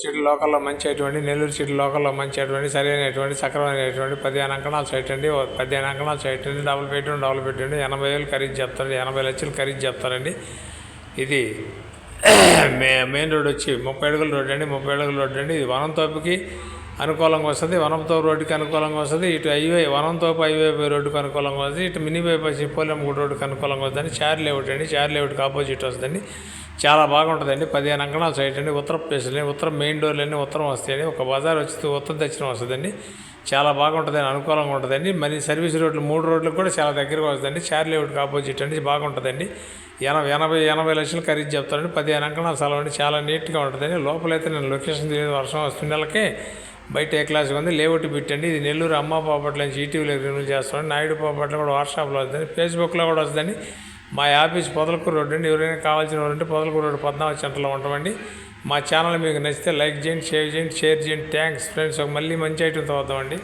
City లోకల్లో మంచి అటువంటి నెల్లూరు సిటీ లోకల్లో మంచి అటువంటి సరైనటువంటి సక్రమైనటువంటి 15 అంకణాల సైట్ అండి. 15 అంకణాల సైట్ అండి. డబుల్ బెడ్రూమ్ 80,000 ఖరీదు చెప్తారండి. 80 లక్షలు ఖరీదు చెప్తారండి. ఇది మెయిన్ రోడ్ వచ్చి 30 అడుగుల రోడ్ అండి. 30 అడుగుల రోడ్ అండి. ఇది వనంతోపుకి అనుకూలంగా వస్తుంది. వనంతోపు రోడ్డుకి అనుకూలంగా వస్తుంది. ఇటు హైవే వనంతోపు హైవే రోడ్డుకి అనుకూలంగా వస్తుంది. ఇటు మినీ బైపాస్ పోలేమగూడ రోడ్డుకి అనుకూలంగా వస్తుందండి. చార్ లేఅవుట్ అండి. చార్ లేఅవుట్కి ఆపోజిట్ వస్తుందండి. చాలా బాగుంటుందండి. 15 అంకణాల సైట్ అండి. ఉత్తర ప్లేస్లు ఉత్తరం మెయిన్ డోర్లన్నీ ఉత్తరం వస్తాయండి. ఒక బజార్ వచ్చి ఉత్తర దక్షిణం వస్తుందండి. చాలా బాగుంటుందండి. అనుకూలంగా ఉంటుందండి. మరి సర్వీస్ రోడ్లు 3 రోడ్లకు కూడా చాలా దగ్గరగా వస్తుందండి. చార్ లేఅవుట్కి ఆపోజిట్ అండి. బాగుంటుందండి. 80 లక్షలు ఖరీదు చెప్తారండి. 15 అంకణాల స్థలం అండి. చాలా నీట్గా ఉంటుందండి. లోపలైతే నేను లొకేషన్ తెలియదు. వర్షం వస్తుండలకే బయట ఏ క్లాస్గా ఉంది. లేఅవుట్ పెట్టండి. ఇది నెల్లూరు అమ్మ పాపట్ల నుంచి ఈటీవీలో రివ్యూ చేస్తామండి. నాయుడు పాపట్ల కూడా వాట్సాప్లో వస్తుందండి. ఫేస్బుక్లో కూడా వస్తుందండి. మా ఆఫీస్ పొదలకూరు రోడ్ అండి. ఎవరైనా కావాల్సిన వారు ఉంటే పొదలకూరు రోడ్ 14 సెంటర్లో ఉంటామండి. మా ఛానల్ మీకు నచ్చితే లైక్ చేయండి, షేర్ చేయండి. Thanks friends. మళ్ళీ మంచి ఐటెంతో వద్దామండి.